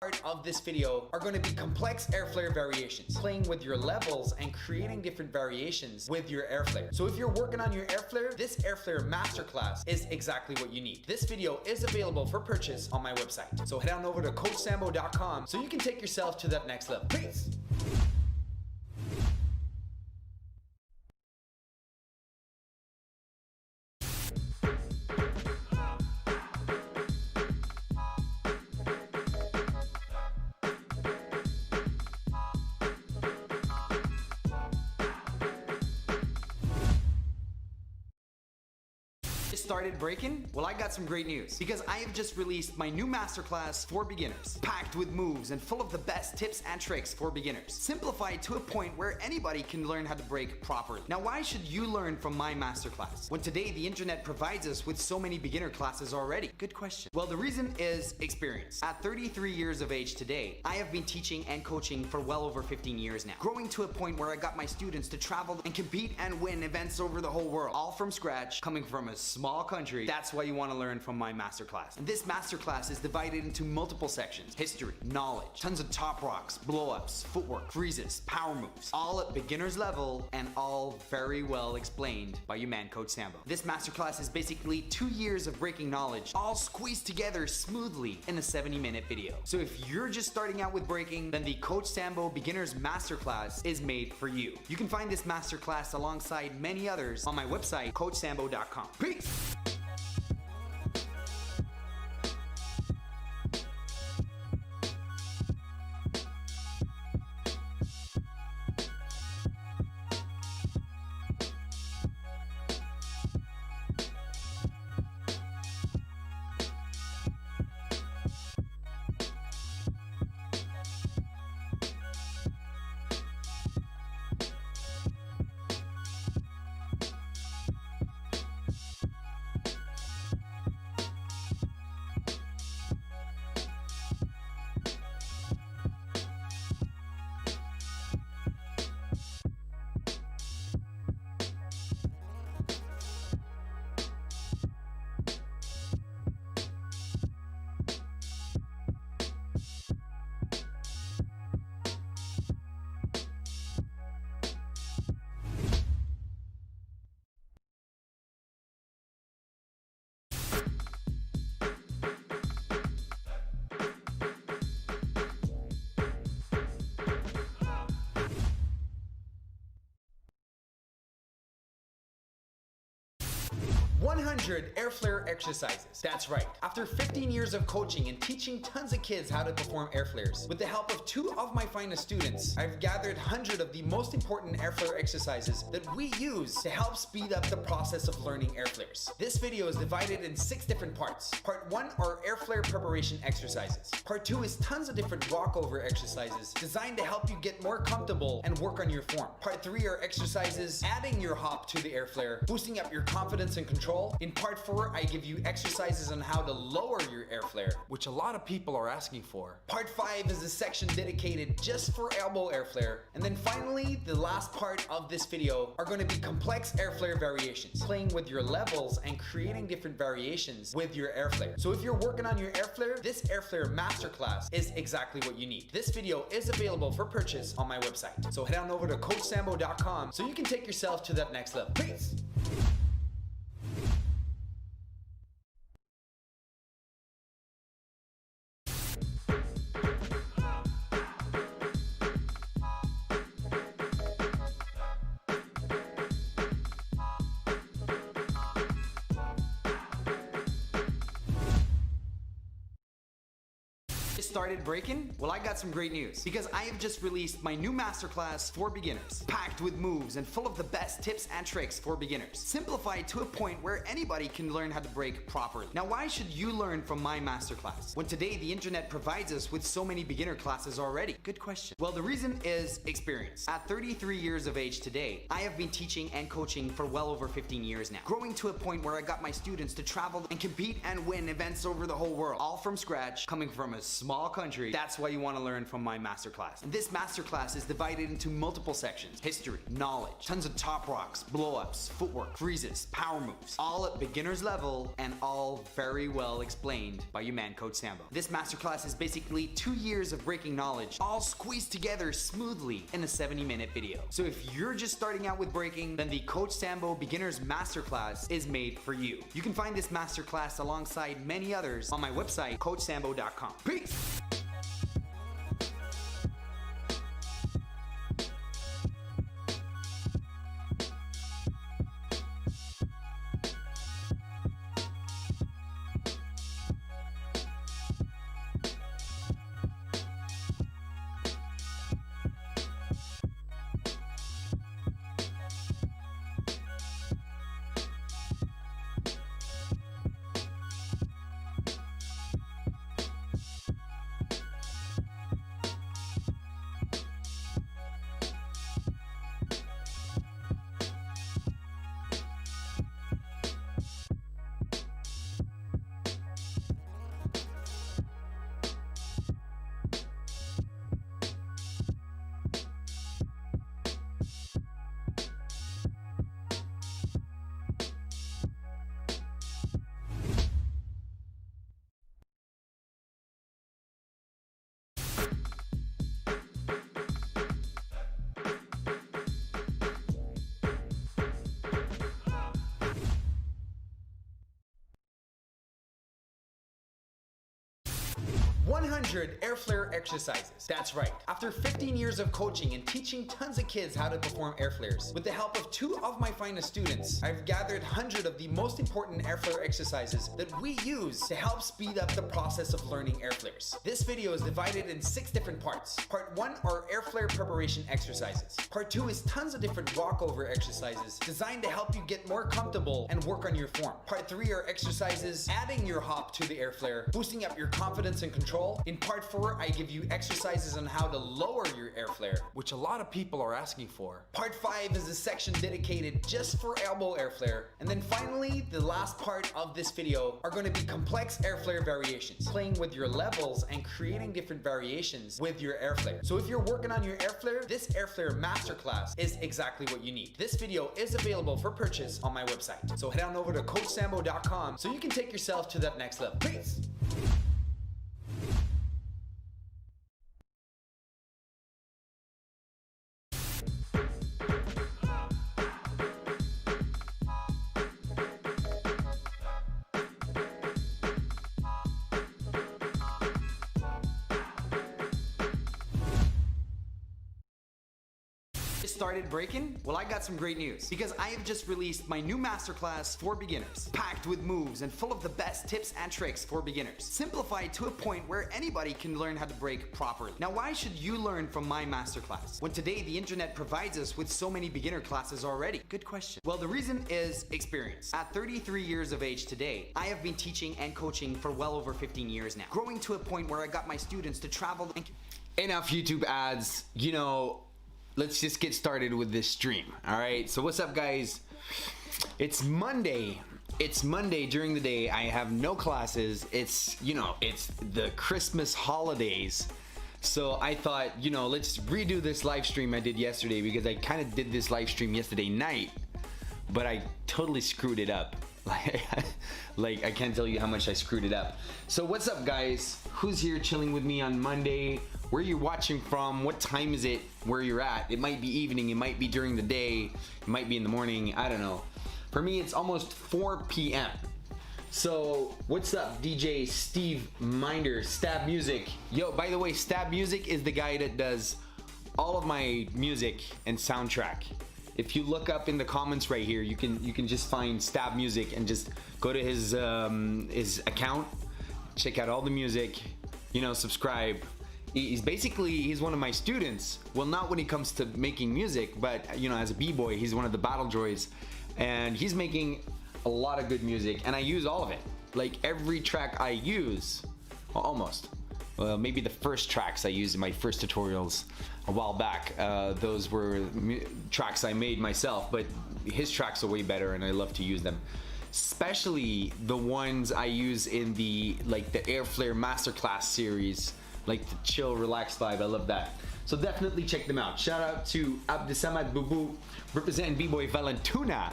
Part of this video are going to be complex airflare variations, playing with your levels and creating different variations with your airflare. So if you're working on your airflare, this airflare masterclass is exactly what you need. This video is available for purchase on my website. So head on over to coachsambo.com so you can take yourself to that next level. Peace! Started breaking? Well, I got some great news because I have just released my new masterclass for beginners, packed with moves and full of the best tips and tricks for beginners, simplified to a point where anybody can learn how to break properly. Now, why should you learn from my masterclass when today the internet provides us with so many beginner classes already? Good question. Well, the reason is experience. At 33 years of age today, I have been teaching and coaching for well over 15 years now, growing to a point where I got my students to travel and compete and win events over the whole world, all from scratch, coming from a small country. That's why you want to learn from my masterclass. And this masterclass is divided into multiple sections: history, knowledge, tons of top rocks, blow-ups, footwork, freezes, power moves, all at beginner's level and all very well explained by your man Coach Sambo. This masterclass is basically 2 years of breaking knowledge, all squeezed together smoothly in a 70-minute video. So if you're just starting out with breaking, then the Coach Sambo Beginners Masterclass is made for you. You can find this masterclass alongside many others on my website, coachsambo.com. Peace! Airflare exercises. That's right. After 15 years of coaching and teaching tons of kids how to perform airflares, with the help of 2 of my finest students, I've gathered 100 of the most important airflare exercises that we use to help speed up the process of learning airflares. This video is divided in 6 different parts. Part 1 are airflare preparation exercises. Part 2 is tons of different walkover exercises designed to help you get more comfortable and work on your form. Part 3 are exercises adding your hop to the airflare, boosting up your confidence and control. In Part 4, I give you exercises on how to lower your airflare, which a lot of people are asking for. Part 5 is a section dedicated just for elbow airflare. And then finally, the last part of this video are going to be complex airflare variations, playing with your levels and creating different variations with your airflare. So if you're working on your airflare, this airflare masterclass is exactly what you need. This video is available for purchase on my website. So head on over to coachsambo.com so you can take yourself to that next level. Peace! Started breaking? Well, I got some great news because I have just released my new masterclass for beginners, packed with moves and full of the best tips and tricks for beginners, simplified to a point where anybody can learn how to break properly. Now, why should you learn from my masterclass when today the internet provides us with so many beginner classes already? Good question. Well, the reason is experience. At 33 years of age today, I have been teaching and coaching for well over 15 years now, growing to a point where I got my students to travel and compete and win events over the whole world, all from scratch, coming from a small small country, that's why you want to learn from my masterclass. And this masterclass is divided into multiple sections: history, knowledge, tons of top rocks, blow-ups, footwork, freezes, power moves, all at beginner's level and all very well explained by your man, Coach Sambo. This masterclass is basically 2 years of breaking knowledge, all squeezed together smoothly in a 70-minute video. So if you're just starting out with breaking, then the Coach Sambo Beginner's Masterclass is made for you. You can find this masterclass alongside many others on my website, coachsambo.com. Peace! 100 Airflare Exercises. That's right. After 15 years of coaching and teaching tons of kids how to perform airflares, with the help of 2 of my finest students, I've gathered 100 of the most important airflare exercises that we use to help speed up the process of learning airflares. This video is divided in 6 different parts. Part 1 are airflare preparation exercises. Part 2 is tons of different walkover exercises designed to help you get more comfortable and work on your form. Part 3 are exercises adding your hop to the airflare, boosting up your confidence and control. In part 4, I give you exercises on how to lower your airflare, which a lot of people are asking for. Part 5 is a section dedicated just for elbow airflare. And then finally, the last part of this video are going to be complex airflare variations, playing with your levels and creating different variations with your airflare. So if you're working on your airflare, this airflare masterclass is exactly what you need. This video is available for purchase on my website. So head on over to coachsambo.com so you can take yourself to that next level. Peace! Started breaking? Well, I got some great news because I have just released my new masterclass for beginners, packed with moves and full of the best tips and tricks for beginners, simplified to a point where anybody can learn how to break properly. Now, why should you learn from my masterclass when today the internet provides us with so many beginner classes already? Good question. Well, the reason is experience. At 33 years of age today, I have been teaching and coaching for well over 15 years now, growing to a point where I got my students to travel and... Enough YouTube ads, you know. Let's just get started with this stream. All right, so what's up, guys? It's Monday. It's Monday during the day. I have no classes. It's, you know, it's the Christmas holidays. So I thought, you know, let's redo this live stream I did yesterday, because I kind of did this live stream yesterday night, but I totally screwed it up. Like I can't tell you how much I screwed it up. So what's up, guys? Who's here chilling with me on Monday? Where you're watching from? What time is it where you're at? It might be evening, it might be during the day, it might be in the morning, I don't know. For me, it's almost 4 p.m. So what's up, DJ Steve Minder, Stab Music? Yo, by the way, Stab Music is the guy that does all of my music and soundtrack. If you look up in the comments right here, you can just find Stab Music and just go to his account, check out all the music, you know, subscribe. He's one of my students. Well, not when it comes to making music, but you know, as a b-boy, he's one of the battle droids, and he's making a lot of good music, and I use all of it. Like every track I use, well, almost. Well, maybe the first tracks I used in my first tutorials a while back, those were tracks I made myself, but his tracks are way better and I love to use them. Especially the ones I use in the Airflare Masterclass series, like the chill, relaxed vibe. I love that. So definitely check them out. Shout out to Abdisamad Bubu, representing B-Boy Valentuna.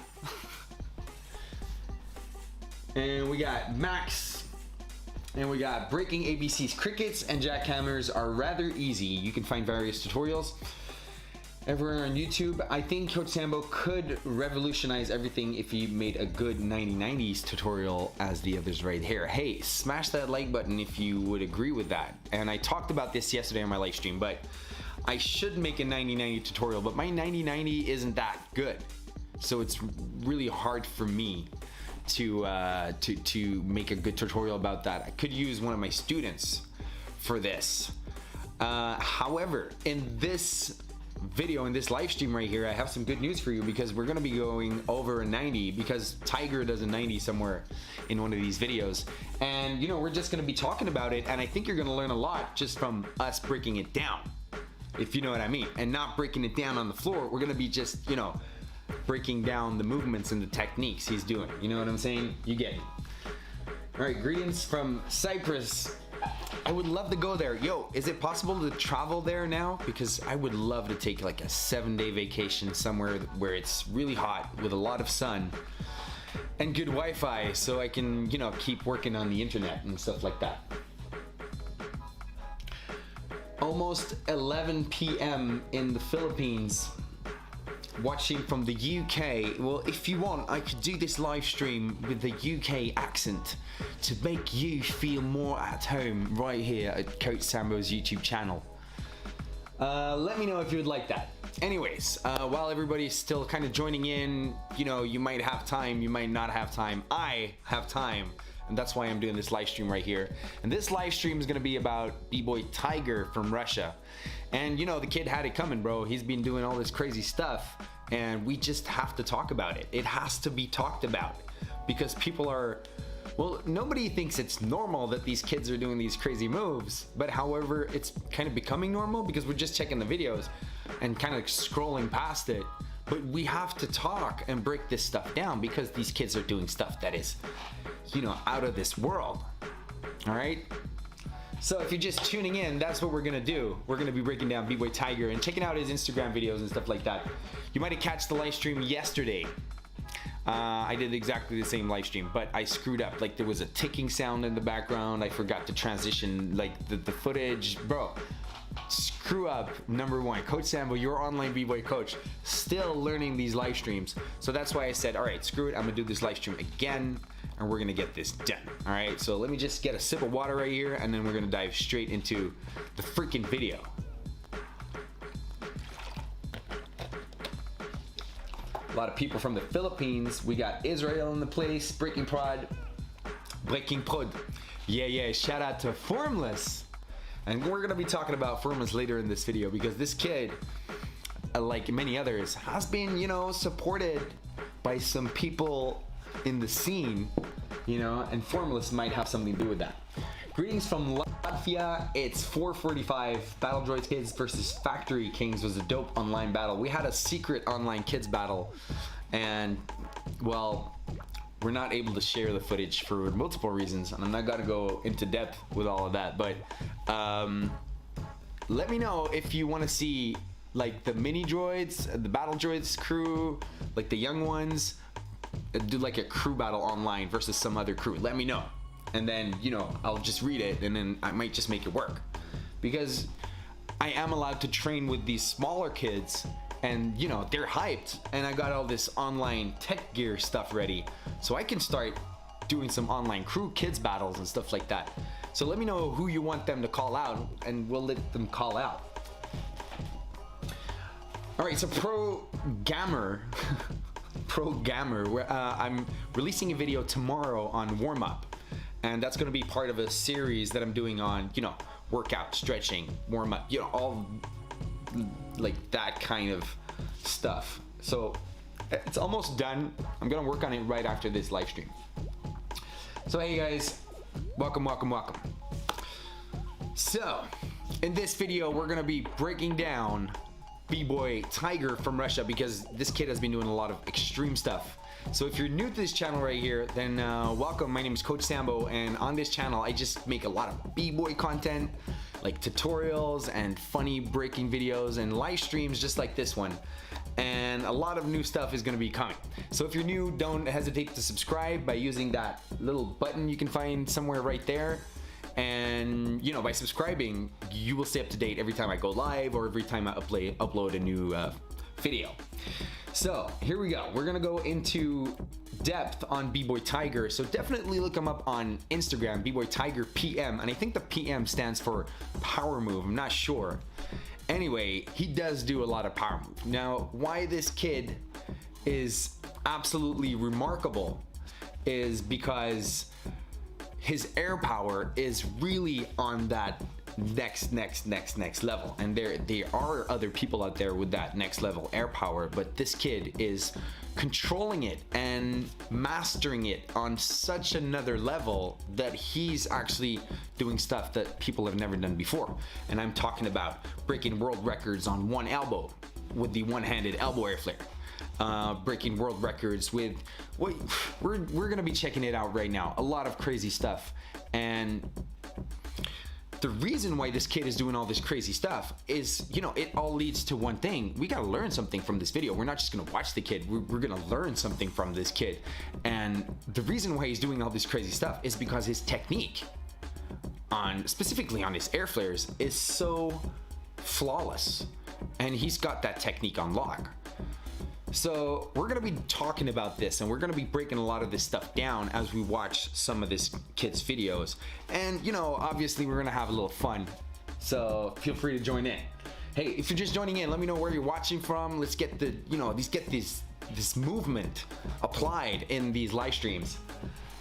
And we got Max, and we got Breaking ABC's Crickets and Jackhammers are rather easy. You can find various tutorials everywhere on YouTube. I think Coach Sambo could revolutionize everything if he made a good 9090s tutorial as the others right here. Hey, smash that like button if you would agree with that. And I talked about this yesterday on my live stream, but I should make a 9090 tutorial, but my 9090 isn't that good. So it's really hard for me to make a good tutorial about that. I could use one of my students for this. However, in this video, in this live stream right here, I have some good news for you, because we're gonna be going over a 90, because Tiger does a 90 somewhere in one of these videos, and you know, we're just gonna be talking about it, and I think you're gonna learn a lot just from us breaking it down, if you know what I mean, and not breaking it down on the floor. We're gonna be just, you know, breaking down the movements and the techniques he's doing. You know what I'm saying? You get it. All right, greetings from Cyprus. I would love to go there. Yo, is it possible to travel there now? Because I would love to take like a 7-day vacation somewhere where it's really hot with a lot of sun and good Wi-Fi, so I can, you know, keep working on the internet and stuff like that. Almost 11 p.m. in the Philippines. Watching from the UK. Well, if you want, I could do this live stream with the UK accent to make you feel more at home right here at Coach Sambo's YouTube channel. Let me know if you would like that. Anyways, while everybody's still kind of joining in, you know, you might have time, you might not have time. I have time, and that's why I'm doing this live stream right here. And this live stream is gonna be about B-Boy Tiger from Russia. And you know, the kid had it coming, bro. He's been doing all this crazy stuff, and we just have to talk about it. It has to be talked about, because people are, well, nobody thinks it's normal that these kids are doing these crazy moves, but however, it's kind of becoming normal because we're just checking the videos and kind of scrolling past it. But we have to talk and break this stuff down, because these kids are doing stuff that is, you know, out of this world. All right? So if you're just tuning in, that's what we're gonna do. We're gonna be breaking down B-Boy Tiger and checking out his Instagram videos and stuff like that. You might have catched the live stream yesterday. I did exactly the same live stream, but I screwed up. Like, there was a ticking sound in the background. I forgot to transition like the footage. Bro, screw up number one. Coach Sambo, your online B-Boy coach, still learning these live streams. So that's why I said, all right, screw it. I'm gonna do this live stream again, and we're gonna get this done. All right, so let me just get a sip of water right here, and then we're gonna dive straight into the freaking video. A lot of people from the Philippines. We got Israel in the place. Breaking Prod. Yeah, shout out to Formless. And we're gonna be talking about Formless later in this video, because this kid, like many others, has been, you know, supported by some people in the scene, you know, and Formless might have something to do with that. Greetings from Latvia. It's 4:45. Battle Droids Kids versus Factory Kings was a dope online battle. We had a secret online kids battle, and well, we're not able to share the footage for multiple reasons, and I'm not gonna go into depth with all of that, but let me know if you want to see like the mini droids, the battle droids crew, like the young ones, do like a crew battle online versus some other crew. Let me know, and then, you know, I'll just read it, and then I might just make it work, because I am allowed to train with these smaller kids, and you know, they're hyped, and I got all this online tech gear stuff ready, so I can start doing some online crew kids battles and stuff like that. So let me know who you want them to call out, and we'll let them call out. All right, so Pro Gamer, where I'm releasing a video tomorrow on warm up, and that's going to be part of a series that I'm doing on, you know, workout, stretching, warm up, you know, all like that kind of stuff. So it's almost done. I'm gonna work on it right after this live stream. So hey guys, welcome. So in this video, we're gonna be breaking down B-Boy Tiger from Russia, because this kid has been doing a lot of extreme stuff. So if you're new to this channel right here, then welcome. My name is Coach Sambo, and on this channel I just make a lot of B-Boy content, like tutorials and funny breaking videos and live streams just like this one. And a lot of new stuff is going to be coming. So if you're new, don't hesitate to subscribe by using that little button you can find somewhere right there. And you know, by subscribing, you will stay up to date every time I go live or every time I upload a new video. So here we go. We're gonna go into depth on BBoy Tiger. So definitely look him up on Instagram, BBoy Tiger PM. And I think the PM stands for power move. I'm not sure. Anyway, he does do a lot of power move. Now, why this kid is absolutely remarkable is because his air power is really on that next level. And there are other people out there with that next level air power, but this kid is controlling it and mastering it on such another level that he's actually doing stuff that people have never done before. And I'm talking about breaking world records on one elbow with the one-handed elbow air flare. Breaking world records with what we're gonna be checking it out right now. A lot of crazy stuff. And the reason why this kid is doing all this crazy stuff is, you know, it all leads to one thing. We gotta learn something from this video. We're not just gonna watch the kid, we're gonna learn something from this kid. And the reason why he's doing all this crazy stuff is because his technique specifically on his air flares is so flawless, and he's got that technique on lock. So we're gonna be talking about this, and we're gonna be breaking a lot of this stuff down as we watch some of this kid's videos. And you know, obviously we're gonna have a little fun, so feel free to join in. Hey, if you're just joining in, let me know where you're watching from. Let's get the, you know, this movement applied in these live streams,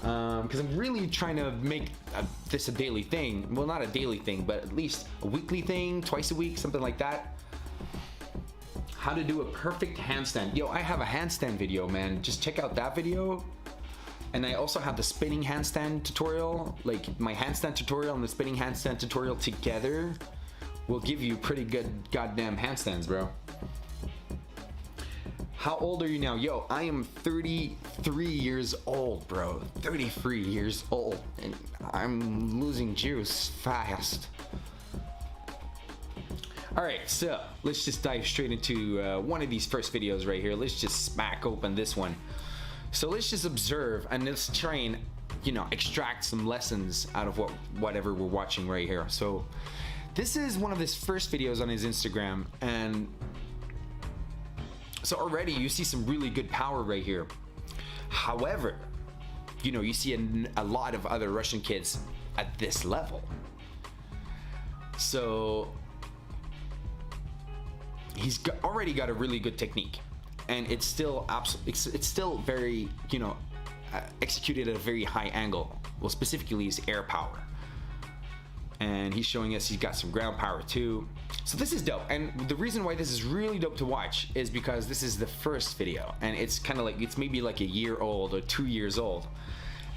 because I'm really trying to make this a daily thing. Well, not a daily thing, but at least a weekly thing, twice a week, something like that. How to do a perfect handstand. Yo, I have a handstand video, man. Just check out that video. And I also have the spinning handstand tutorial. Like, my handstand tutorial and the spinning handstand tutorial together will give you pretty good goddamn handstands, bro. How old are you now? Yo, I am 33 years old, bro. 33 years old. And I'm losing juice fast. All right, so let's just dive straight into one of these first videos right here. Let's just smack open this one. So let's just observe and let's try and, you know, extract some lessons out of whatever we're watching right here. So this is one of his first videos on his Instagram, and so already you see some really good power right here. However, you know, you see a lot of other Russian kids at this level. So he's already got a really good technique, and it's still very, you know, executed at a very high angle. Well, specifically his air power, and he's showing us he's got some ground power too. So this is dope, and the reason why this is really dope to watch is because this is the first video, and it's kind of like, it's maybe like a year old or 2 years old,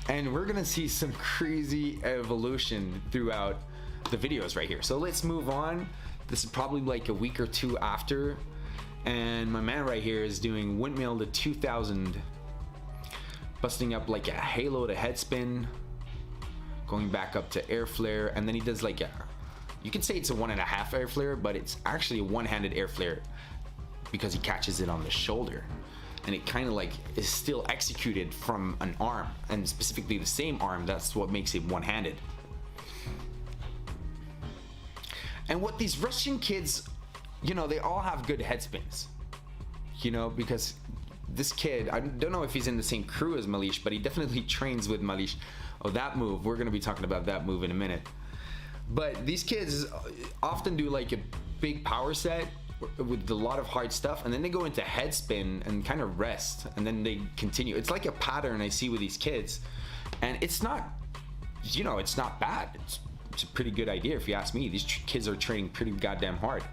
and we're gonna see some crazy evolution throughout the videos right here. So let's move on. This is probably like a week or two after, and my man right here is doing windmill to 2000, busting up like a halo to head spin, going back up to air flare, and then he does like you could say it's a 1.5 air flare, but it's actually a one-handed air flare because he catches it on the shoulder, and it kind of like is still executed from an arm, and specifically the same arm. That's what makes it one-handed. And what these Russian kids, you know, they all have good head spins, you know, because this kid, I don't know if he's in the same crew as Malish, but he definitely trains with Malish. Oh, that move, we're gonna be talking about that move in a minute. But these kids often do like a big power set with a lot of hard stuff, and then they go into head spin and kind of rest, and then they continue. It's like a pattern I see with these kids, and it's not, you know, it's not bad. It's a pretty good idea if you ask me. These kids are training pretty goddamn hard.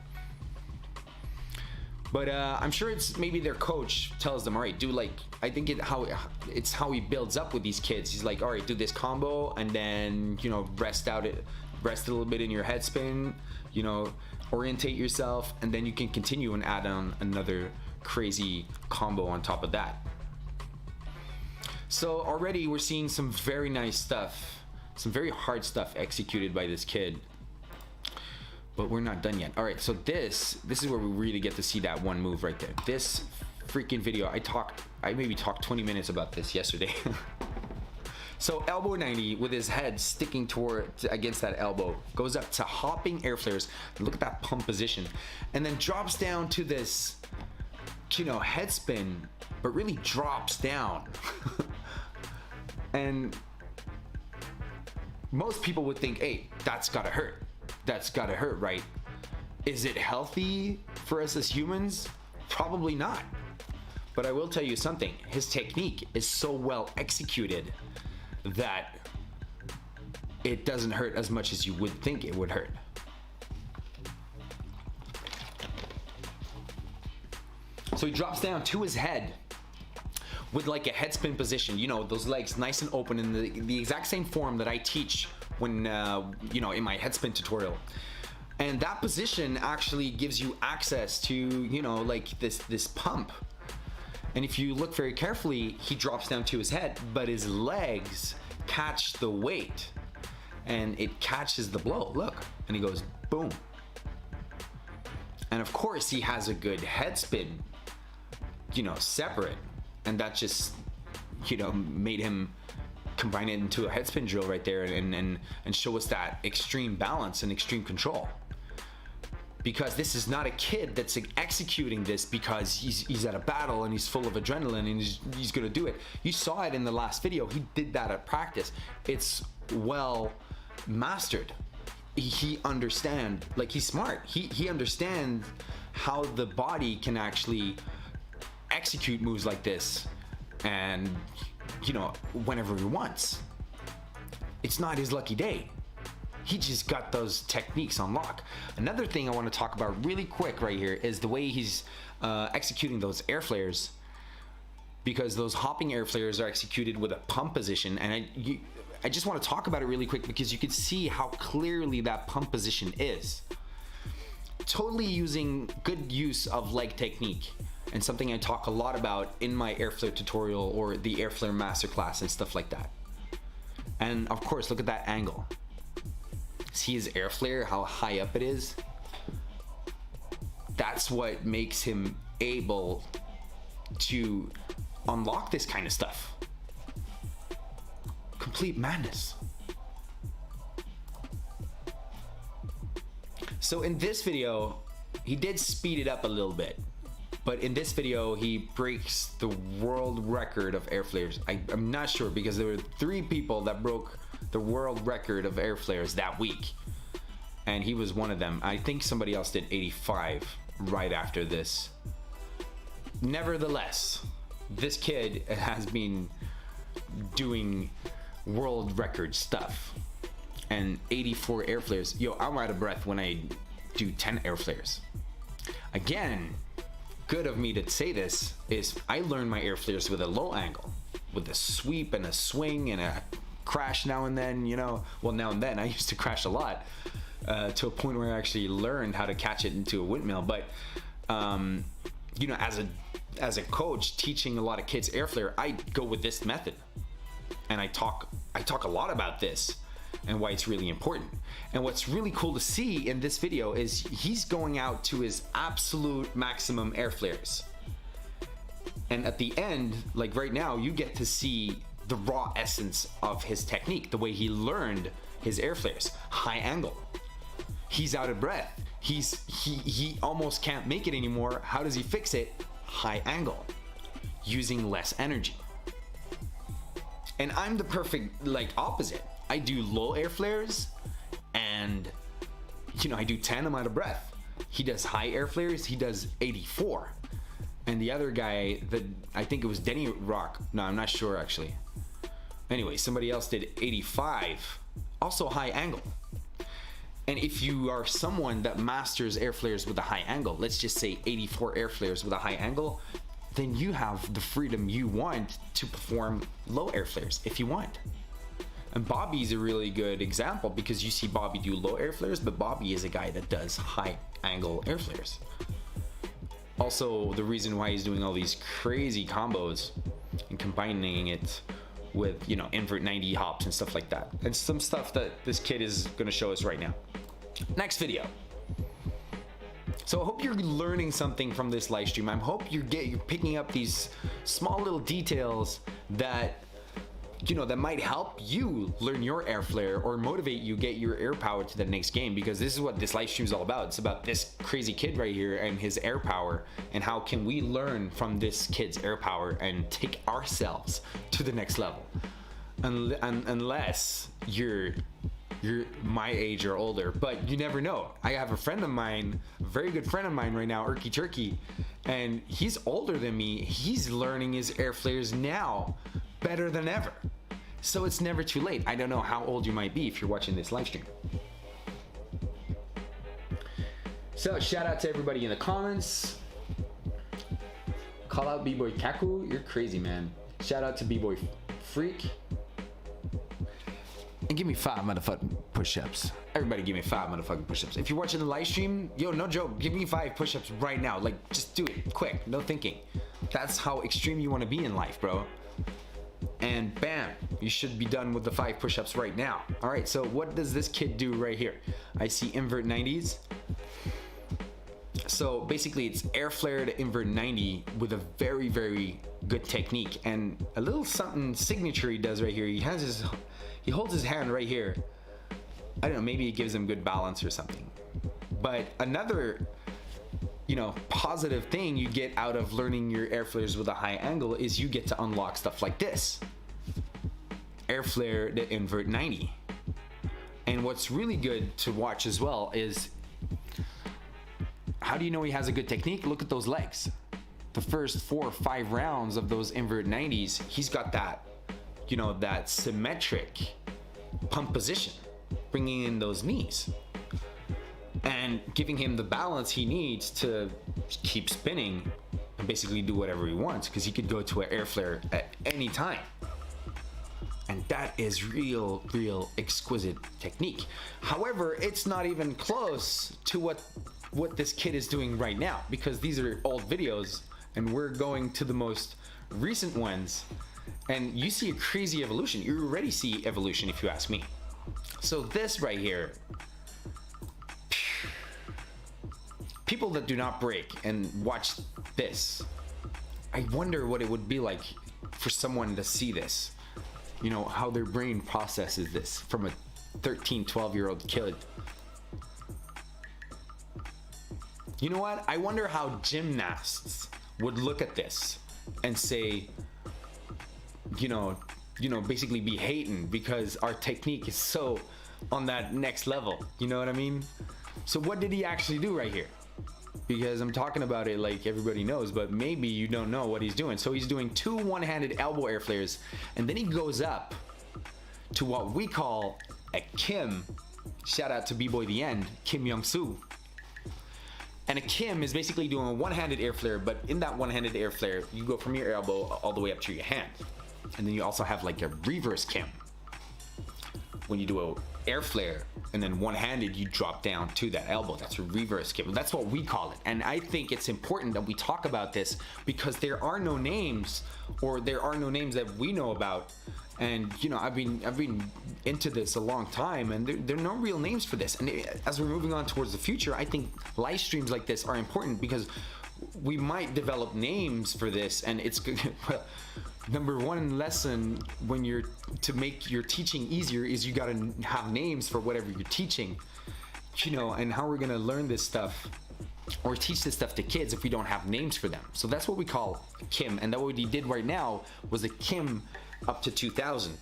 But I'm sure it's maybe their coach tells them, all right, do like, I think it's how he builds up with these kids. He's like, all right, do this combo, and then, you know, rest a little bit in your head spin, you know, orientate yourself, and then you can continue and add on another crazy combo on top of that. So already we're seeing some very nice stuff, some very hard stuff executed by this kid. but we're not done yet. All right, so this is where we really get to see that one move right there. This freaking video, I maybe talked 20 minutes about this yesterday. So elbow 90 with his head sticking against that elbow, goes up to hopping air flares. Look at that pump position, and then drops down to this, you know, head spin, but really drops down. And most people would think, hey, that's gotta hurt. That's gotta hurt, right? Is it healthy for us as humans? Probably not. But I will tell you something, his technique is so well executed that it doesn't hurt as much as you would think it would hurt. So he drops down to his head with like a head spin position, you know, those legs nice and open in the exact same form that I teach when, you know, in my head spin tutorial. And that position actually gives you access to, you know, like this pump. And if you look very carefully, he drops down to his head, but his legs catch the weight and it catches the blow. Look, and he goes boom. And of course he has a good head spin, you know, separate. And that just, you know, made him combine it into a head spin drill right there and show us that extreme balance and extreme control. Because this is not a kid that's executing this because he's at a battle and he's full of adrenaline and he's gonna do it. You saw it in the last video. He did that at practice. It's well mastered. He understands, like, he's smart. He understands how the body can actually execute moves like this, and, you know, whenever he wants. It's not his lucky day. He just got those techniques on lock. Another thing I want to talk about really quick right here is the way he's executing those air flares, because those hopping air flares are executed with a pump position, and I just want to talk about it really quick because you can see how clearly that pump position is. Totally using good use of leg technique, and something I talk a lot about in my Airflare tutorial or the Airflare masterclass and stuff like that. And of course, look at that angle. See his air flare, how high up it is? That's what makes him able to unlock this kind of stuff. Complete madness. So in this video, he did speed it up a little bit. But in this video, he breaks the world record of air flares. I'm not sure, because there were 3 people that broke the world record of air flares that week, and he was one of them. I think somebody else did 85 right after this. Nevertheless, this kid has been doing world record stuff, and 84 air flares. Yo, I'm out of breath when I do 10 air flares. Again, good of me to say this, is I learned my air flares with a low angle, with a sweep and a swing and a crash now and then, you know. Well, now and then, I used to crash a lot, to a point where I actually learned how to catch it into a windmill. But you know, as a coach teaching a lot of kids air flare, I go with this method, and I talk a lot about this and why it's really important. And what's really cool to see in this video is he's going out to his absolute maximum air flares, and at the end, like right now, you get to see the raw essence of his technique, the way he learned his air flares. High angle, he's out of breath, he almost can't make it anymore. How does he fix it? High angle, using less energy. And I'm the perfect, like, opposite. I do low air flares, and, you know, I do 10, I'm out of breath. He does high air flares, he does 84. And the other guy, that I think it was Denny Rock, no, I'm not sure actually. Anyway, somebody else did 85, also high angle. And if you are someone that masters air flares with a high angle, let's just say 84 air flares with a high angle, then you have the freedom you want to perform low air flares if you want. And Bobby's a really good example, because you see Bobby do low air flares, but Bobby is a guy that does high angle air flares. Also, the reason why he's doing all these crazy combos and combining it with, you know, invert 90 hops and stuff like that, and some stuff that this kid is going to show us right now. Next video. So I hope you're learning something from this live stream. I hope you're picking up these small little details that, you know, that might help you learn your air flare or motivate you get your air power to the next game, because this is what this live stream is all about. It's about this crazy kid right here and his air power, and how can we learn from this kid's air power and take ourselves to the next level. Unless you're my age or older, but you never know. I have a friend of mine, a very good friend of mine right now, Erky Turkey, and he's older than me. He's learning his air flares now better than ever. So it's never too late. I don't know how old you might be if you're watching this live stream. So shout out to everybody in the comments. Call out BBoy Kaku, you're crazy, man. Shout out to BBoy Freak. And give me 5 motherfucking push-ups. Everybody give me 5 motherfucking push-ups. If you're watching the live stream, yo, no joke, give me 5 push-ups right now. Like, just do it, quick, no thinking. That's how extreme you want to be in life, bro. And bam, you should be done with the 5 push-ups right now. All right, so what does this kid do right here? I see invert 90s. So basically it's air flare to invert 90 with a very, very good technique. And a little something signature he does right here. He holds his hand right here. I don't know, maybe it gives him good balance or something. But another, you know, positive thing you get out of learning your air flares with a high angle is you get to unlock stuff like this. Air flare to invert 90. And what's really good to watch as well is, how do you know he has a good technique? Look at those legs. The first 4 or 5 rounds of those invert 90s, he's got that, you know, that symmetric pump position, bringing in those knees and giving him the balance he needs to keep spinning and basically do whatever he wants, because he could go to an air flare at any time. And that is real exquisite technique. However, it's not even close to what this kid is doing right now, because these are old videos and we're going to the most recent ones, and you see a crazy evolution. You already see evolution, if you ask me. So this right here, people that do not break and watch this, I wonder what it would be like for someone to see this, you know, how their brain processes this from a 13, 12-year-old kid. You know what? I wonder how gymnasts would look at this and say, you know, basically be hating because our technique is so on that next level. You know what I mean? So what did he actually do right here? Because I'm talking about it like everybody knows, but maybe you don't know what he's doing. So he's doing 2 one-handed elbow air flares, and then he goes up to what we call a Kim. Shout out to B-Boy The End, Kim Young-soo. And a Kim is basically doing a one-handed air flare, but in that one-handed air flare, you go from your elbow all the way up to your hand. And then you also have like a reverse Kim. When you do a air flare and then one-handed, you drop down to that elbow. That's a reverse Kim. That's what we call it. And I think it's important that we talk about this, because there are no names, or there are no names that we know about. And you know, I've been into this a long time, and there are no real names for this. And as we're moving on towards the future, I think live streams like this are important, because we might develop names for this, and it's good. Number one lesson when you're to make your teaching easier is you got to have names for whatever you're teaching, you know. And how we're gonna learn this stuff or teach this stuff to kids if we don't have names for them? So that's what we call Kim, and that what he did right now was a Kim up to 2000.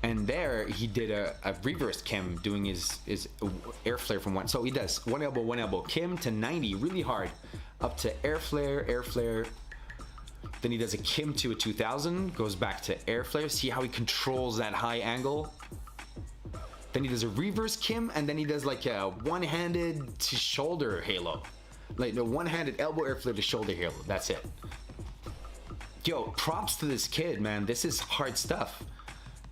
And there he did a reverse Kim, doing his air flare from one. So he does one elbow, Kim to 90, really hard, up to air flare. Then he does a Kim to a 2000, goes back to air flare. See how he controls that high angle? Then he does a reverse Kim, and then he does like a one-handed to shoulder halo. Like the one-handed elbow air flare to shoulder halo, that's it. Yo, props to this kid, man. This is hard stuff.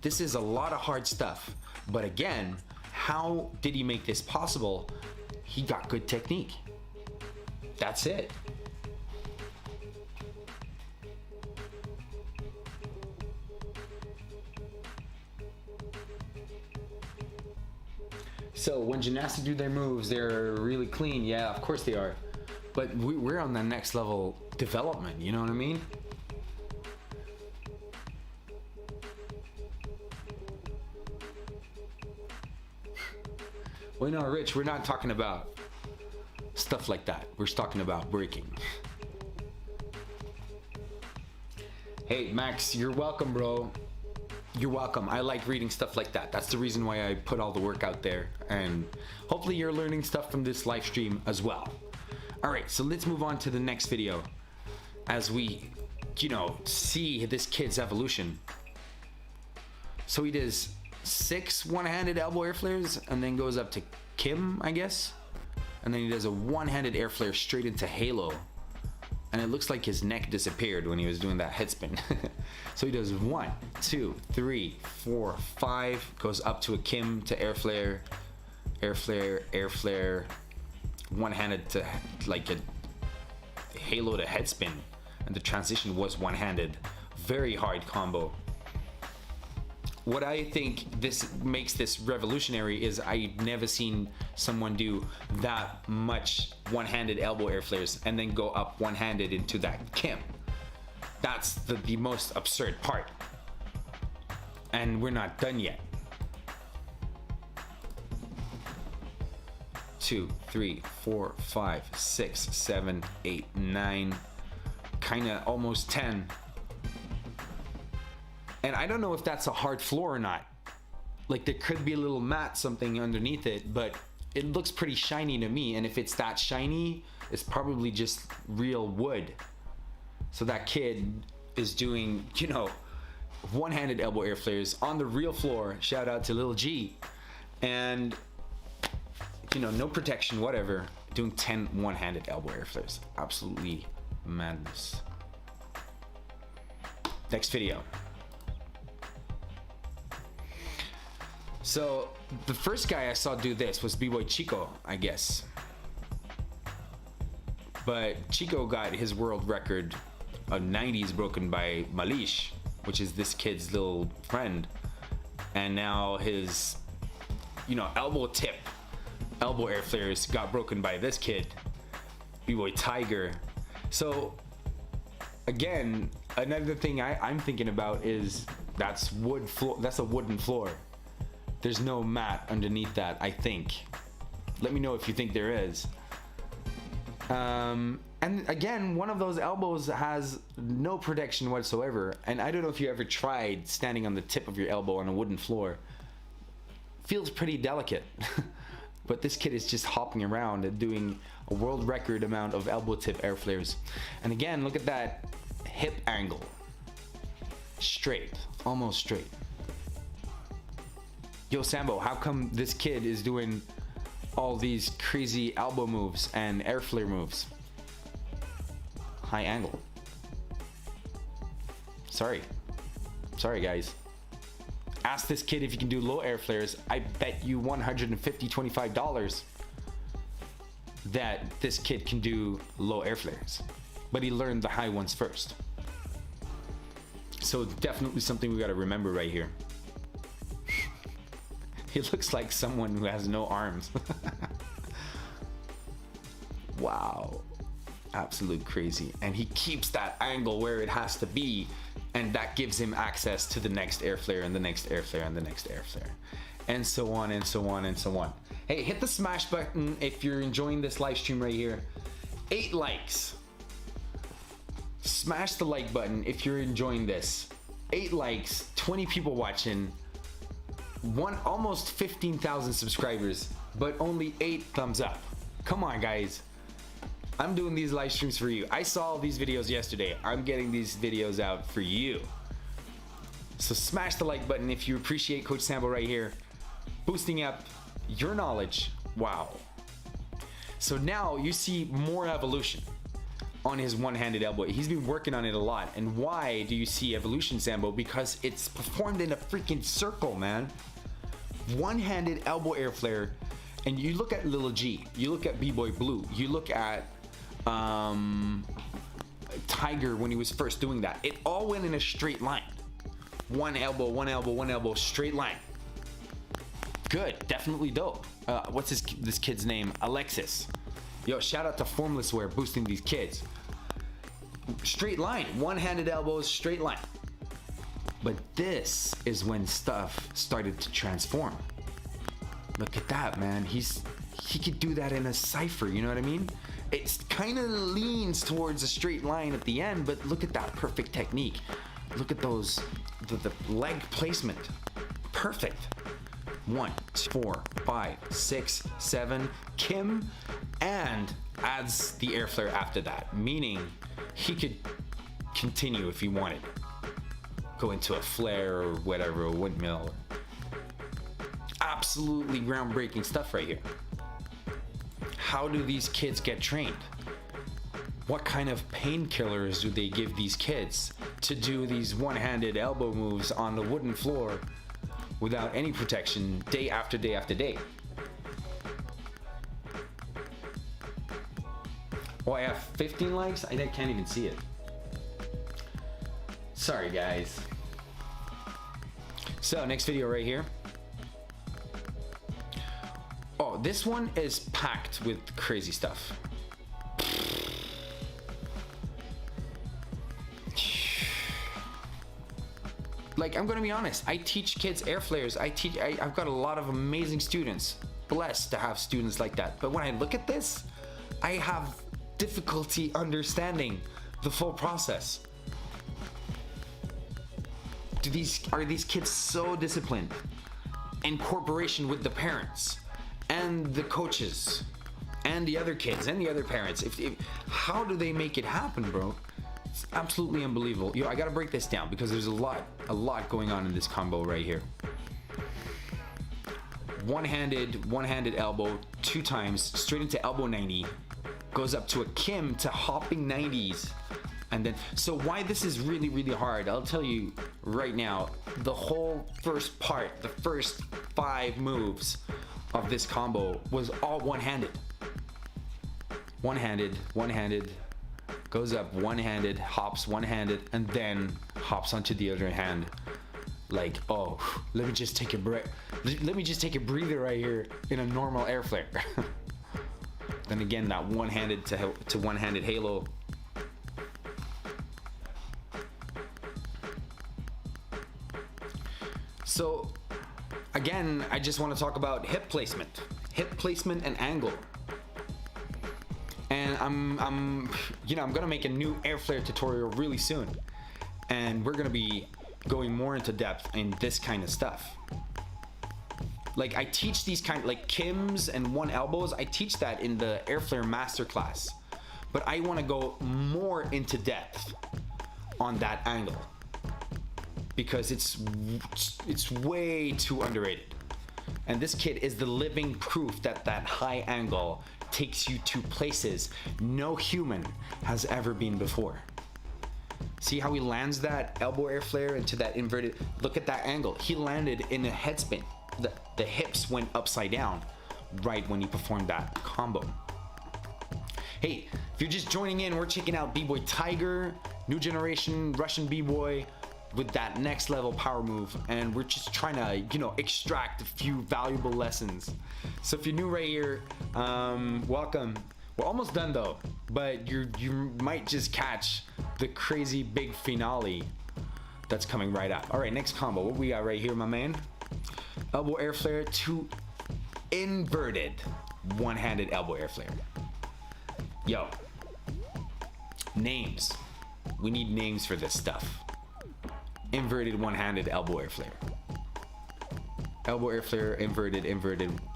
This is a lot of hard stuff. But again, how did he make this possible? He got good technique. That's it. So when gymnastics do their moves, they're really clean. Yeah, of course they are. But we're on the next level development, you know what I mean? Well, no, Rich, we're not talking about stuff like that. We're talking about breaking. Hey, Max, you're welcome, bro. You're welcome. I like reading stuff like that. That's the reason why I put all the work out there. And hopefully you're learning stuff from this live stream as well. All right, so let's move on to the next video as we, you know, see this kid's evolution. So he does 6 one-handed elbow air flares and then goes up to Kim, I guess. And then he does a one-handed air flare straight into Halo. And it looks like his neck disappeared when he was doing that head spin. So he does 1, 2, 3, 4, 5, goes up to a Kim to air flare, air flare, air flare, one-handed to like a Halo to head spin. And the transition was one-handed. Very hard combo. What I think this makes this revolutionary is I've never seen someone do that much one-handed elbow air flares and then go up one-handed into that Kim. That's the most absurd part. And we're not done yet. 2, 3, 4, 5, 6, 7, 8, 9, kinda almost 10. And I don't know if that's a hard floor or not. Like there could be a little mat, something underneath it, but it looks pretty shiny to me. And if it's that shiny, it's probably just real wood. So that kid is doing, you know, one-handed elbow air flares on the real floor. Shout out to Lil G. And, you know, no protection, whatever. Doing 10 one-handed elbow air flares. Absolutely madness. Next video. So the first guy I saw do this was BBoy Chico, I guess. But Chico got his world record of 90s broken by Malish, which is this kid's little friend. And now his, you know, elbow tip, elbow air flares got broken by this kid, BBoy Tiger. So again, another thing I'm thinking about is that's wood floor. That's a wooden floor. There's no mat underneath that, I think. Let me know if you think there is. And again, one of those elbows has no protection whatsoever. And I don't know if you ever tried standing on the tip of your elbow on a wooden floor. Feels pretty delicate. But this kid is just hopping around and doing a world record amount of elbow tip air flares. And again, look at that hip angle. Straight, almost straight. Yo, Sambo, how come this kid is doing all these crazy elbow moves and air flare moves? High angle. Sorry, guys. Ask this kid if you can do low air flares. I bet you $125 that this kid can do low air flares. But he learned the high ones first. So definitely something we gotta remember right here. He looks like someone who has no arms. Wow. Absolute crazy. And he keeps that angle where it has to be, and that gives him access to the next air flare and the next air flare and the next air flare, and so on and so on and so on. Hey, hit the smash button if you're enjoying this live stream right here. 8 likes. Smash the like button if you're enjoying this. 8 likes, 20 people watching, almost 15,000 subscribers, but only 8 thumbs up. Come on, guys. I'm doing these live streams for you. I saw these videos yesterday. I'm getting these videos out for you. So smash the like button if you appreciate Coach Sambo right here, boosting up your knowledge. Wow. So now you see more evolution on his one-handed elbow. He's been working on it a lot. And why do you see evolution, Sambo? Because it's performed in a freaking circle, man. One-handed elbow air flare. And you look at Lil G, you look at BBoy Blue, you look at Tiger when he was first doing that. It all went in a straight line. One elbow, one elbow, one elbow, straight line. Good, definitely dope. what's this kid's name? Alexis. Yo, shout out to Formless Wear boosting these kids. Straight line, one-handed elbows, straight line. But this is when stuff started to transform. Look at that, man. He could do that in a cipher, you know what I mean? It kind of leans towards a straight line at the end, but look at that perfect technique. Look at those, the leg placement. Perfect. 1, 4, 5, 6, 7. Kim, and adds the Airflare after that, meaning he could continue if he wanted. Go into a flare or whatever, a windmill. Absolutely groundbreaking stuff right here. How do these kids get trained? What kind of painkillers do they give these kids to do these one-handed elbow moves on the wooden floor without any protection day after day after day? Oh, I have 15 likes? I can't even see it. Sorry, guys. So, next video right here. Oh, this one is packed with crazy stuff. Like, I'm gonna be honest, I teach kids Airflares. I've got a lot of amazing students. Blessed to have students like that. But when I look at this, I have difficulty understanding the full process. Are these kids so disciplined in cooperation with the parents and the coaches and the other kids and the other parents? How do they make it happen, bro? It's absolutely unbelievable. Yo, I gotta break this down because there's a lot going on in this combo right here. One-handed elbow 2 times straight into elbow 90, goes up to a Kim to hopping 90s. And then, so why this is really, really hard, I'll tell you right now. The whole first part, the first 5 moves of this combo was all one-handed. One-handed, goes up one-handed, hops one-handed, and then hops onto the other hand. Like, oh, let me just take a breath. Let me just take a breather right here in a normal Airflare. Then again, that one-handed to one-handed halo. So again, I just want to talk about hip placement and angle. And I'm gonna make a new Airflare tutorial really soon, and we're gonna be going more into depth in this kind of stuff. Like, I teach these like Kims and one elbows. I teach that in the Airflare masterclass, but I want to go more into depth on that angle because it's way too underrated. And this kid is the living proof that that high angle takes you to places no human has ever been before. See how he lands that elbow Airflare into that inverted, look at that angle. He landed in a head spin. The hips went upside down right when he performed that combo. Hey, if you're just joining in, we're checking out BBoy Tiger, new generation Russian B-boy with that next level power move, and we're just trying to, extract a few valuable lessons. So if you're new right here, welcome. We're almost done though, but you might just catch the crazy big finale that's coming right up. All right, next combo. What we got right here, my man? Elbow Airflare to inverted one-handed elbow Airflare. Yo, names. We need names for this stuff. Inverted one-handed elbow Airflare. Elbow Airflare, inverted,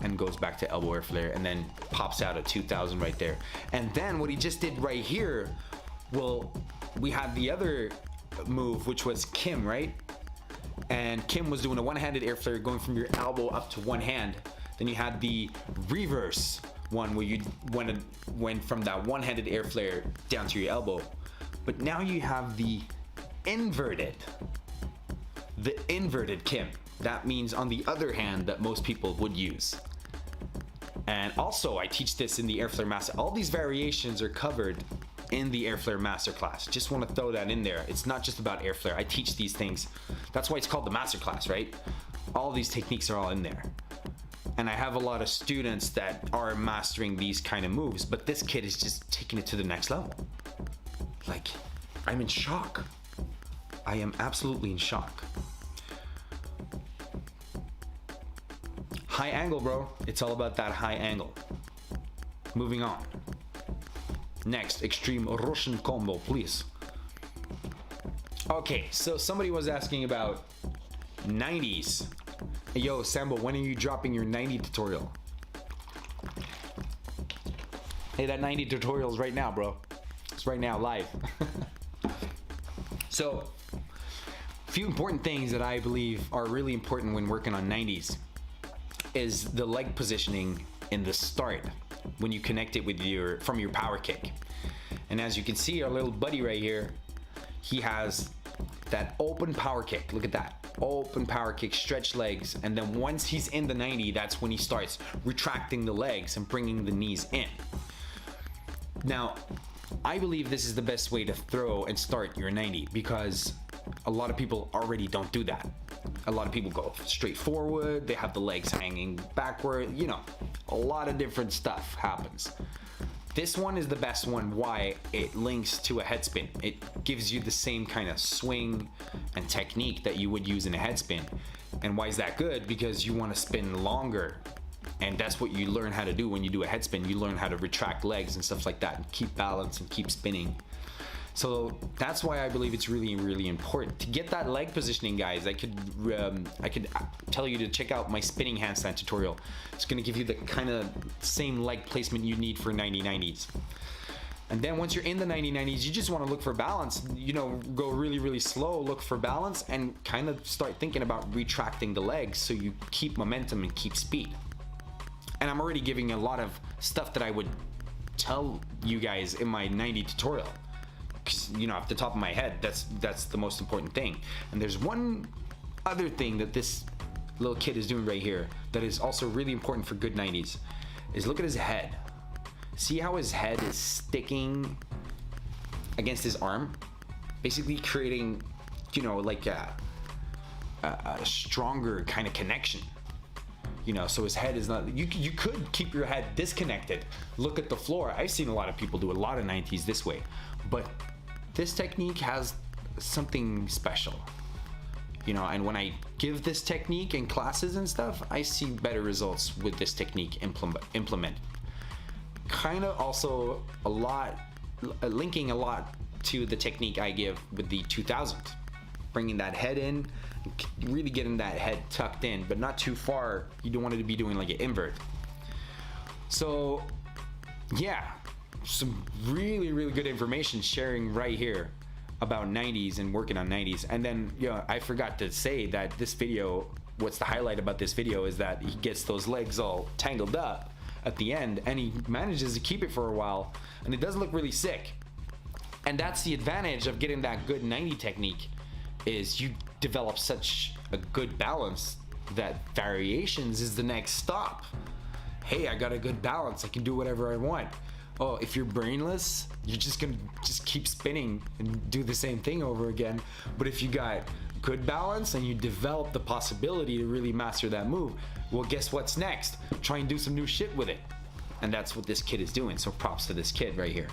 and goes back to elbow Airflare, and then pops out a 2000 right there. And then what he just did right here, well, we had the other move, which was Kim, right? And Kim was doing a one-handed Airflare going from your elbow up to one hand. Then you had the reverse one where you went from that one-handed Airflare down to your elbow. But now you have the inverted Kim. That means on the other hand that most people would use. And also I teach this in the Airflare Master. All these variations are covered in the Airflare Masterclass. Just want to throw that in there. It's not just about Airflare. I teach these things. That's why it's called the Masterclass, right? All these techniques are all in there. And I have a lot of students that are mastering these kind of moves, but this kid is just taking it to the next level. Like, I'm in shock. I am absolutely in shock. High angle, bro. It's all about that high angle. Moving on. Next, extreme Russian combo, please. Okay, so somebody was asking about 90s. Yo, Sambo, when are you dropping your 90 tutorial? Hey, that 90 tutorial's right now, bro. It's right now, live. So, a few important things that I believe are really important when working on 90s is the leg positioning in the start when you connect it with from your power kick. And as you can see, our little buddy right here, he has that open power kick. Look at that. Open power kick, stretch legs, and then once he's in the 90, that's when he starts retracting the legs and bringing the knees in. Now, I believe this is the best way to throw and start your 90 because a lot of people already don't do that. A lot of people go straight forward, they have the legs hanging backward, you know, a lot of different stuff happens. This one is the best one. Why? It links to a head spin. It gives you the same kind of swing and technique that you would use in a head spin. And why is that good? Because you want to spin longer. And that's what you learn how to do when you do a head spin. You learn how to retract legs and stuff like that and keep balance and keep spinning. So that's why I believe it's really, really important to get that leg positioning, guys. I could tell you to check out my spinning handstand tutorial. It's going to give you the kind of same leg placement you need for 90/90s. And then once you're in the 90/90s, you just want to look for balance. You know, go really, really slow, look for balance, and kind of start thinking about retracting the legs so you keep momentum and keep speed. And I'm already giving a lot of stuff that I would tell you guys in my 90 tutorial. You know, off the top of my head, that's the most important thing. And there's one other thing that this little kid is doing right here that is also really important for good 90s is look at his head. See how his head is sticking against his arm, basically creating, you know, like a stronger kind of connection. You know, so his head is not, you could keep your head disconnected, look at the floor. I've seen a lot of people do a lot of 90s this way, but this technique has something special, you know. And when I give this technique in classes and stuff, I see better results with this technique implement. Kind of also a lot, linking a lot to the technique I give with the 2000, bringing that head in, really getting that head tucked in, but not too far. You don't want it to be doing like an invert. So yeah, some really, really good information sharing right here about 90s and working on 90s. And then, you know, I forgot to say that this video, what's the highlight about this video is that he gets those legs all tangled up at the end and he manages to keep it for a while, and it does look really sick. And that's the advantage of getting that good 90 technique, is you develop such a good balance that variations is the next stop. Hey, I got a good balance, I can do whatever I want. Oh, if you're brainless, you're just gonna keep spinning and do the same thing over again. But if you got good balance and you develop the possibility to really master that move, well, guess what's next? Try and do some new shit with it. And that's what this kid is doing, so props to this kid right here.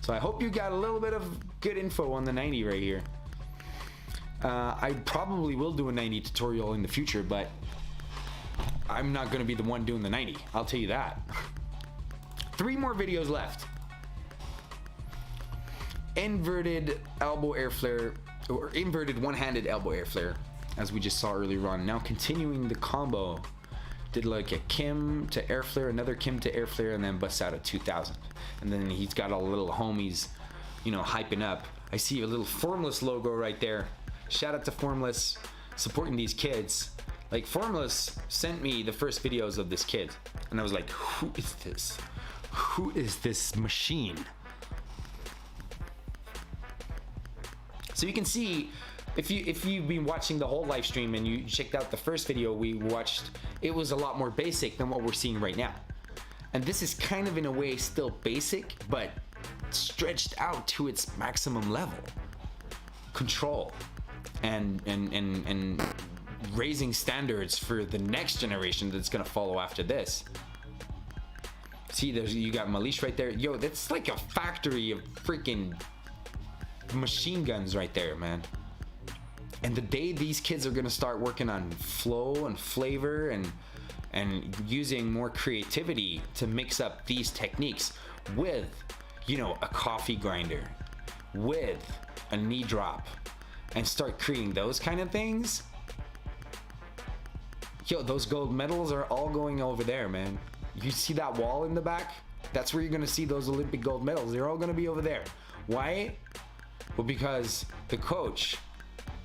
So I hope you got a little bit of good info on the 90 right here. I probably will do a 90 tutorial in the future, but I'm not gonna be the one doing the 90, I'll tell you that. 3 more videos left. Inverted elbow air flare, or inverted one-handed elbow air flare, as we just saw earlier on. Now continuing the combo, did like a Kim to air flare, another Kim to air flare, and then busts out a 2000. And then he's got all the little homies, you know, hyping up. I see a little Formless logo right there. Shout out to Formless, supporting these kids. Like, Formless sent me the first videos of this kid, and I was like, who is this? Who is this machine? So you can see, if you've been watching the whole live stream and you checked out the first video we watched, it was a lot more basic than what we're seeing right now. And this is kind of in a way still basic, but stretched out to its maximum level. Control and raising standards for the next generation that's gonna follow after this. See, you got Malish right there. Yo, that's like a factory of freaking machine guns right there, man. And the day these kids are gonna start working on flow and flavor and using more creativity to mix up these techniques with, you know, a coffee grinder, with a knee drop, and start creating those kind of things, yo, those gold medals are all going over there, man. You see that wall in the back? That's where you're gonna see those Olympic gold medals. They're all gonna be over there. Why? Well, because the coach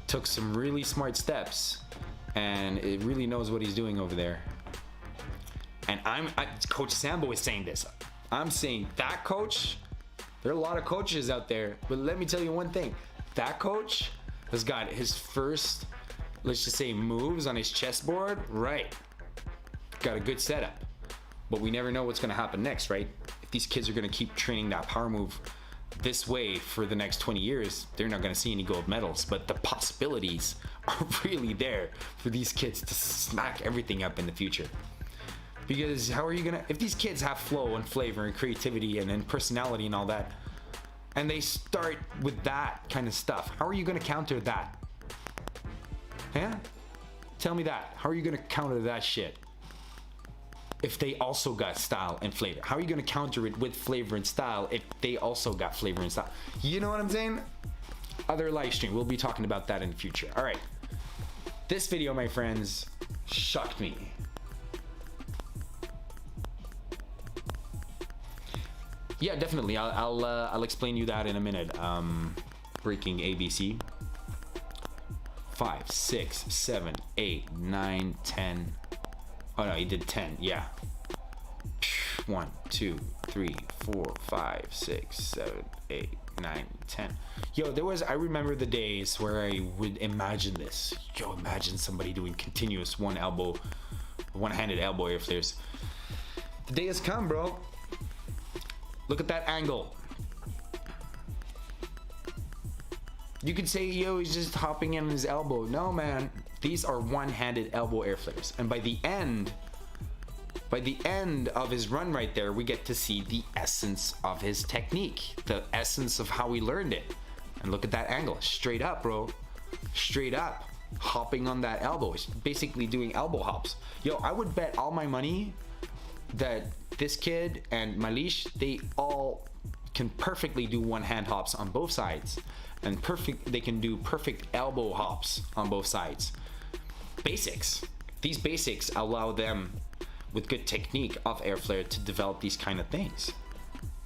took some really smart steps and it really knows what he's doing over there. And Coach Sambo is saying this. I'm saying that coach, there are a lot of coaches out there, but let me tell you one thing. That coach has got his first, let's just say, moves on his chessboard right. Got a good setup. But we never know what's gonna happen next, right? If these kids are gonna keep training that power move this way for the next 20 years, they're not gonna see any gold medals. But the possibilities are really there for these kids to smack everything up in the future. Because how are you gonna, if these kids have flow and flavor and creativity and personality and all that, and they start with that kind of stuff, how are you gonna counter that? Yeah? Tell me that. How are you gonna counter that shit? If they also got style and flavor, how are you gonna counter it with flavor and style if they also got flavor and style? You know what I'm saying? Other live stream, we'll be talking about that in the future. All right, this video, my friends, shocked me. Yeah, definitely. I'll explain you that in a minute. Breaking ABC. 5, 6, 7, 8, 9, 10. Oh no, he did 10. Yeah. 1, 2, 3, 4, 5, 6, 7, 8, 9, 10. Yo, I remember the days where I would imagine this. Yo, imagine somebody doing continuous one-handed elbow airflares. The day has come, bro. Look at that angle. You could say, yo, he's just hopping in on his elbow. No, man. These are one-handed elbow airflares. And by the end of his run right there, we get to see the essence of his technique, the essence of how he learned it. And look at that angle. Straight up, bro. Straight up. Hopping on that elbow. It's basically doing elbow hops. Yo, I would bet all my money that this kid and Malish, they all can perfectly do one-hand hops on both sides. And they can do perfect elbow hops on both sides. Basics. These basics allow them, with good technique of Airflare, to develop these kind of things.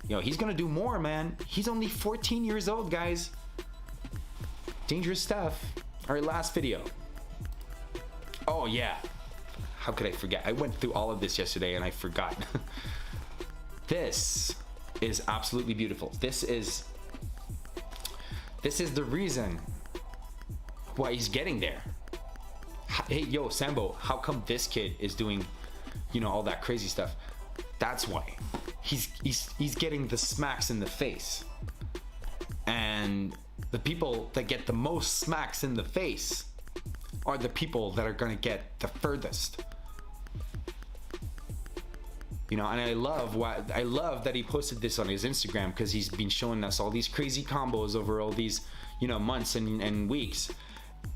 You know, he's gonna do more, man. He's only 14 years old, guys. Dangerous stuff. All right, last video. Oh yeah. How could I forget? I went through all of this yesterday and I forgot. This is absolutely beautiful. This is the reason why he's getting there. Hey, yo, Sambo, how come this kid is doing, you know, all that crazy stuff? That's why. He's getting the smacks in the face. And the people that get the most smacks in the face are the people that are gonna get the furthest. You know, and I love that he posted this on his Instagram, because he's been showing us all these crazy combos over all these, you know, months and weeks.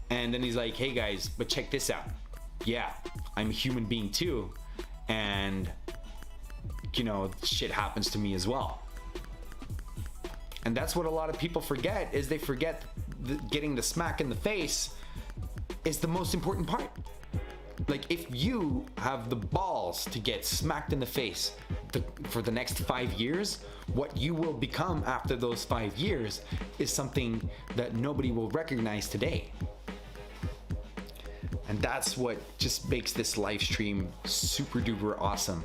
And then he's like, hey guys, but check this out. Yeah, I'm a human being too. And, you know, shit happens to me as well. And that's what a lot of people forget, is they forget getting the smack in the face is the most important part. Like, if you have the balls to get smacked in the face for the next 5 years, what you will become after those 5 years is something that nobody will recognize today. And that's what just makes this live stream super duper awesome,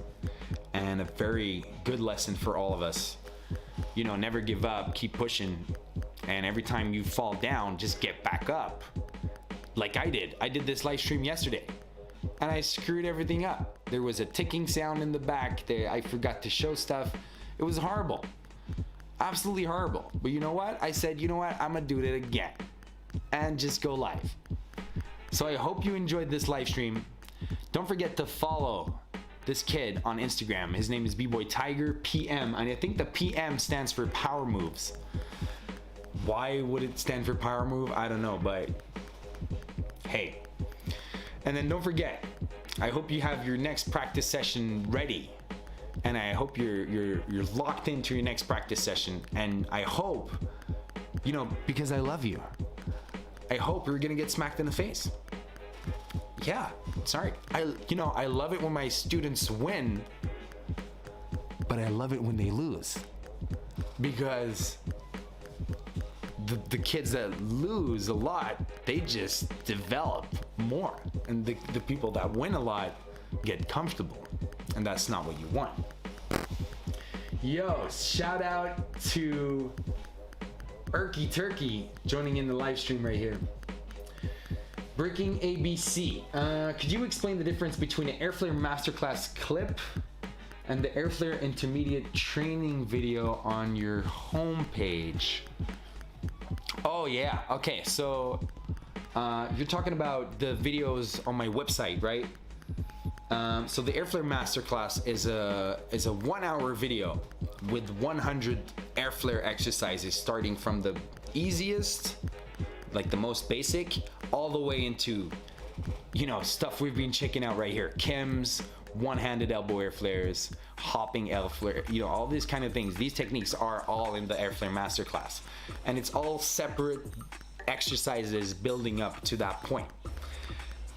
and a very good lesson for all of us. You know, never give up, keep pushing, and every time you fall down, just get back up. Like I did. I did this live stream yesterday, and I screwed everything up. There was a ticking sound in the back there. I forgot to show stuff. It was horrible. Absolutely horrible. But you know what? I said, you know what? I'm gonna do it again and just go live. So I hope you enjoyed this live stream. Don't forget to follow this kid on Instagram. His name is BBoy Tiger PM, and I think the PM stands for power moves. Why would it stand for power move? I don't know, but hey. And then don't forget, I hope you have your next practice session ready, and I hope you're locked into your next practice session. And I hope, you know, because I love you, I hope you're gonna get smacked in the face. Yeah, sorry. I love it when my students win, but I love it when they lose, because the kids that lose a lot, they just develop more, and the people that win a lot get comfortable, and that's not what you want. Yo, shout out to Erky Turkey joining in the live stream right here. Breaking ABC. Could you explain the difference between an Airflare Masterclass clip and the Airflare Intermediate training video on your homepage? Oh yeah, okay, so you're talking about the videos on my website, right? So the Airflare Masterclass is a 1 hour video with 100 Airflare exercises, starting from the easiest, like the most basic, all the way into, you know, stuff we've been checking out right here. Kims, one-handed elbow airflares, hopping airflare, you know, all these kind of things. These techniques are all in the Airflare Masterclass, and it's all separate exercises building up to that point.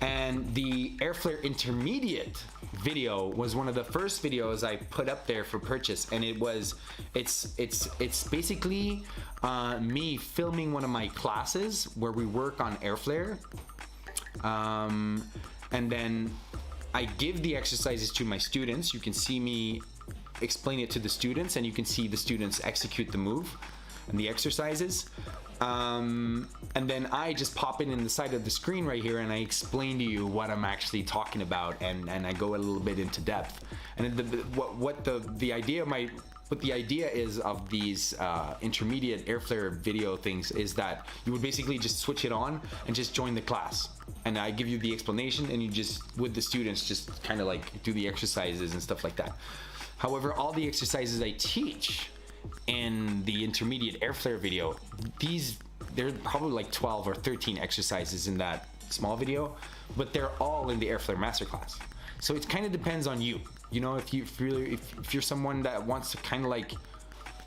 And the Airflare Intermediate video was one of the first videos I put up there for purchase, and it's basically me filming one of my classes where we work on Airflare, and then I give the exercises to my students. You can see me explain it to the students, and you can see the students execute the move and the exercises. And then I just pop it in the side of the screen right here, and I explain to you what I'm actually talking about, and I go a little bit into depth. And what the idea is of these intermediate Airflare video things is that you would basically just switch it on and just join the class, and I give you the explanation, and you just, with the students, just kind of like do the exercises and stuff like that. However, all the exercises I teach in the intermediate Airflare video, there's probably like 12 or 13 exercises in that small video, but they're all in the Airflare Masterclass. So it kind of depends on you. You know, if you're someone that wants to kind of like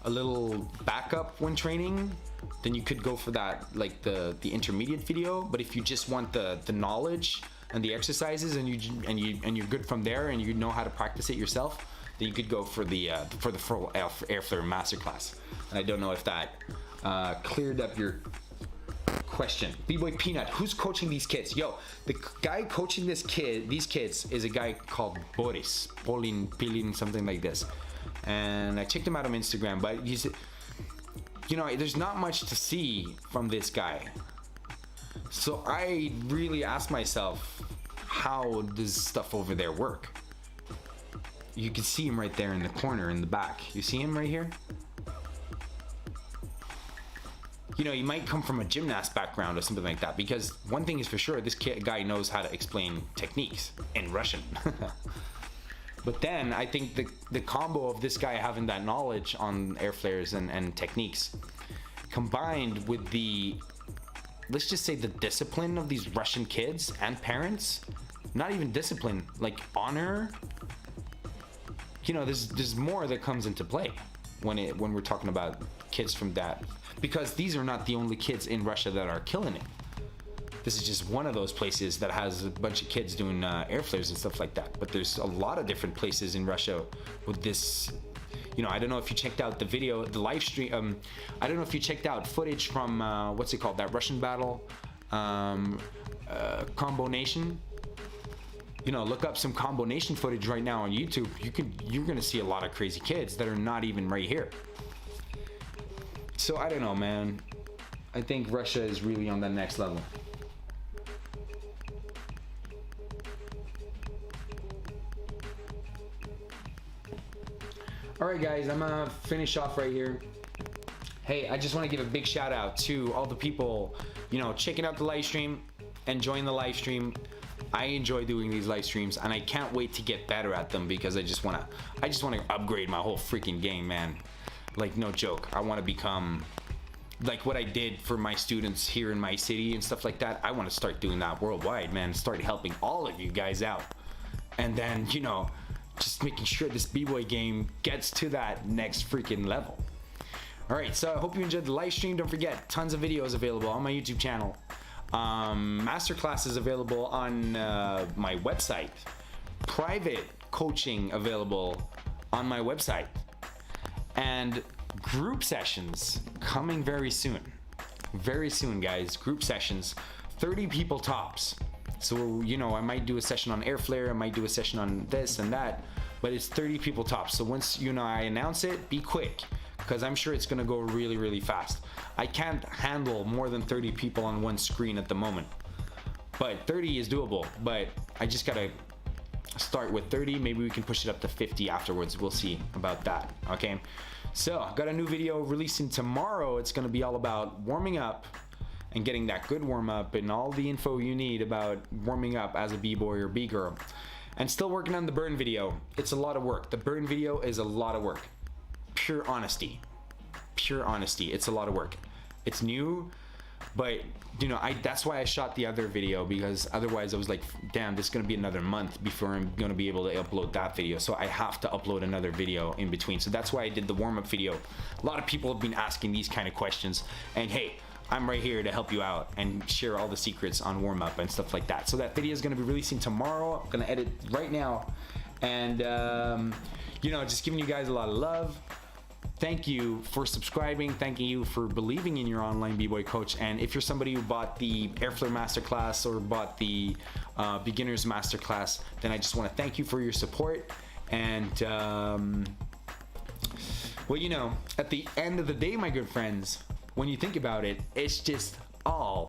a little backup when training, then you could go for that, like the intermediate video. But if you just want the knowledge and the exercises, and you're good from there, and you know how to practice it yourself, then you could go for the full Airflare Masterclass. And I don't know if that cleared up your question. B-Boy Peanut, who's coaching these kids? Yo, the guy coaching these kids is a guy called Boris, Pilin, something like this. And I checked him out on Instagram, but he's, you know, there's not much to see from this guy. So I really asked myself, how does stuff over there work? You can see him right there in the corner in the back. You see him right here? You know, you might come from a gymnast background or something like that, because one thing is for sure, this guy knows how to explain techniques in Russian. But then I think the combo of this guy having that knowledge on airflares and techniques, combined with the, let's just say, the discipline of these Russian kids and parents, not even discipline, like honor, you know, there's more that comes into play when we're talking about kids from that, because these are not the only kids in Russia that are killing it. This is just one of those places that has a bunch of kids doing airflares and stuff like that. But there's a lot of different places in Russia with this. You know, I don't know if you checked out the video, the live stream. I don't know if you checked out footage from what's it called, that Russian battle, Combo Nation. You know, look up some Combo Nation footage right now on YouTube. You're gonna see a lot of crazy kids that are not even right here. So I don't know, man. I think Russia is really on that next level. All right, guys, I'm gonna finish off right here. Hey, I just want to give a big shout out to all the people, you know, checking out the live stream. enjoying the live stream. I enjoy doing these live streams, and I can't wait to get better at them because I just wanna upgrade my whole freaking game, man. Like, no joke. I want to become like what I did for my students here in my city and stuff like that. I want to start doing that worldwide, man. Start helping all of you guys out, and then, you know, just making sure this b-boy game gets to that next freaking level. All right, so I hope you enjoyed the live stream. Don't forget, tons of videos available on my YouTube channel. Masterclass is available on my website. Private coaching available on my website. And group sessions coming very soon. Very soon, guys. Group sessions, 30 people tops. So, you know, I might do a session on Airflare, I might do a session on this and that, but it's 30 people tops. So once, you know, I announce it, be quick, because I'm sure it's gonna go really, really fast. I can't handle more than 30 people on one screen at the moment, but 30 is doable. But I just gotta start with 30. Maybe we can push it up to 50 afterwards. We'll see about that. Okay, so I've got a new video releasing tomorrow. It's gonna be all about warming up and getting that good warm up and all the info you need about warming up as a b-boy or b-girl. And still working on the burn video. It's a lot of work. The burn video is a lot of work. Pure honesty. Pure honesty. It's a lot of work. It's new, but you know, that's why I shot the other video, because otherwise I was like, damn, this is gonna be another month before I'm gonna be able to upload that video. So I have to upload another video in between. So that's why I did the warm-up video. A lot of people have been asking these kind of questions, and hey, I'm right here to help you out and share all the secrets on warm-up and stuff like that. So that video is gonna be releasing tomorrow. I'm gonna edit right now, and you know, just giving you guys a lot of love. Thank you for subscribing. Thank you for believing in your online b-boy coach. And if you're somebody who bought the Airflare Masterclass or bought the Beginners Masterclass, then I just want to thank you for your support. And well, you know, at the end of the day, my good friends, when you think about it, it's just all